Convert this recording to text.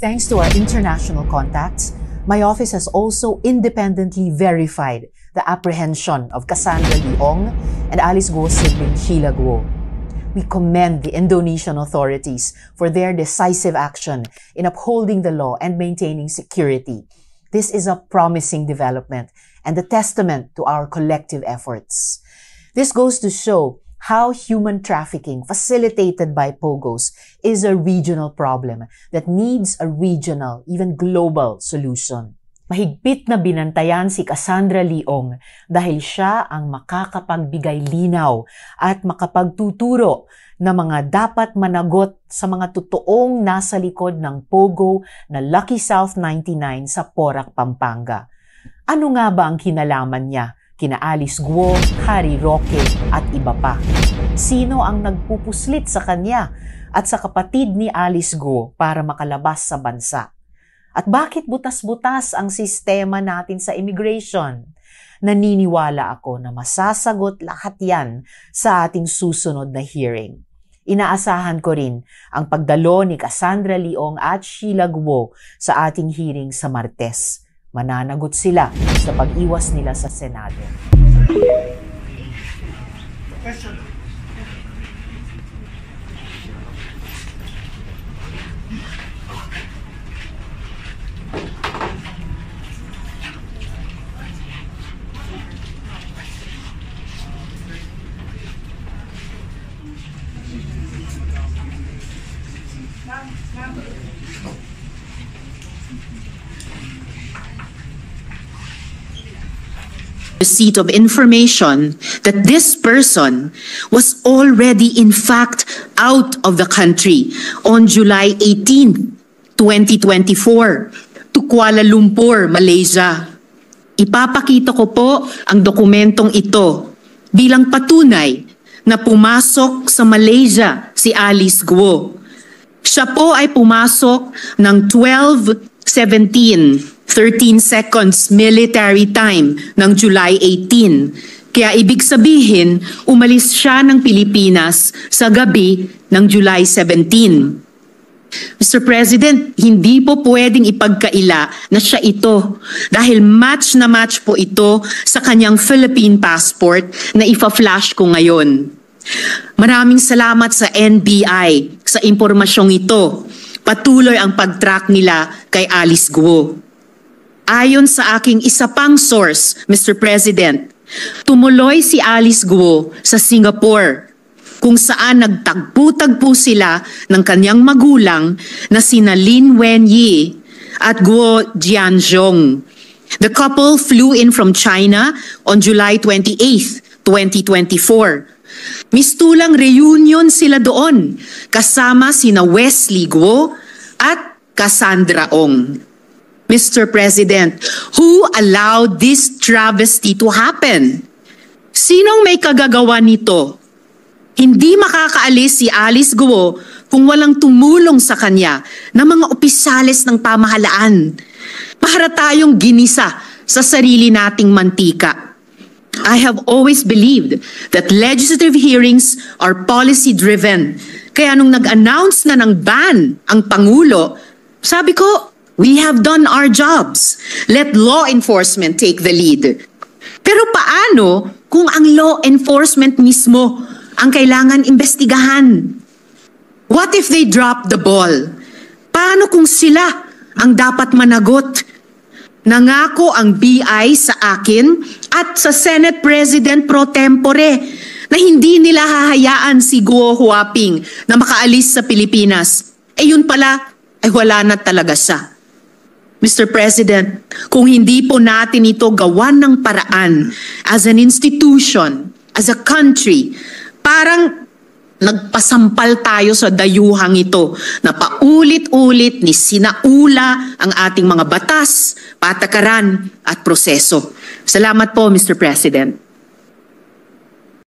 Thanks to our international contacts, my office has also independently verified the apprehension of Cassandra Leong and Alice Guo's sibling Sheila Guo. We commend the Indonesian authorities for their decisive action in upholding the law and maintaining security. This is a promising development and a testament to our collective efforts. This goes to show how human trafficking facilitated by POGOs is a regional problem that needs a regional, even global solution. Mahigpit na binantayan si Cassandra Leong dahil siya ang makakapagbigay linaw at makapagtuturo na mga dapat managot sa mga totoong nasa likod ng POGO na Lucky South 99 sa Porac, Pampanga. Ano nga ba ang kinalaman niya kina Alice Guo, Harry Roque at iba pa? Sino ang nagpupuslit sa kanya at sa kapatid ni Alice Guo para makalabas sa bansa? At bakit butas-butas ang sistema natin sa immigration? Naniniwala ako na masasagot lahat yan sa ating susunod na hearing. Inaasahan ko rin ang pagdalo ni Cassandra Leong at Sheila Guo sa ating hearing sa Martes. Mananagot sila sa pag-iwas nila sa Senado. Question. Receipt of information that this person was already in fact out of the country on July 18, 2024 to Kuala Lumpur, Malaysia. Ipapakita ko po ang dokumentong ito bilang patunay na pumasok sa Malaysia si Alice Guo. Siya po ay pumasok ng 12:17 13 seconds military time ng July 18. Kaya ibig sabihin, umalis siya ng Pilipinas sa gabi ng July 17. Mr. President, hindi po pwedeng ipagkaila na siya ito dahil match na match po ito sa kanyang Philippine passport na ifa-flash ko ngayon. Maraming salamat sa NBI sa impormasyong ito. Patuloy ang pag-track nila kay Alice Guo. Ayon sa aking isa pang source, Mr. President, tumuloy si Alice Guo sa Singapore kung saan nagtagpo-tagpo sila ng kanyang magulang na sina Lin Wenyi at Guo Jianzhong. The couple flew in from China on July 28, 2024. Mistulang reunion sila doon kasama sina Wesley Guo at Cassandra Ong. Mr. President, who allowed this travesty to happen? Sinong may kagagawa nito? Hindi makakaalis si Alice Guo kung walang tumulong sa kanya ng mga opisyales ng pamahalaan. Para tayong ginisa sa sarili nating mantika. I have always believed that legislative hearings are policy-driven. Kaya nung nag-announce na ng ban ang Pangulo, sabi ko, we have done our jobs. Let law enforcement take the lead. Pero paano kung ang law enforcement mismo ang kailangan imbestigahan? What if they drop the ball? Paano kung sila ang dapat managot? Nangako ang BI sa akin at sa Senate President pro tempore na hindi nila hahayaan si Guo Huaping na makaalis sa Pilipinas. Yun pala, ay wala na talaga siya. Mr. President, kung hindi po natin ito gawan ng paraan as an institution, as a country, parang nagpasampal tayo sa dayuhang ito na paulit-ulit ni sinaula ang ating mga batas, patakaran at proseso. Salamat po, Mr. President.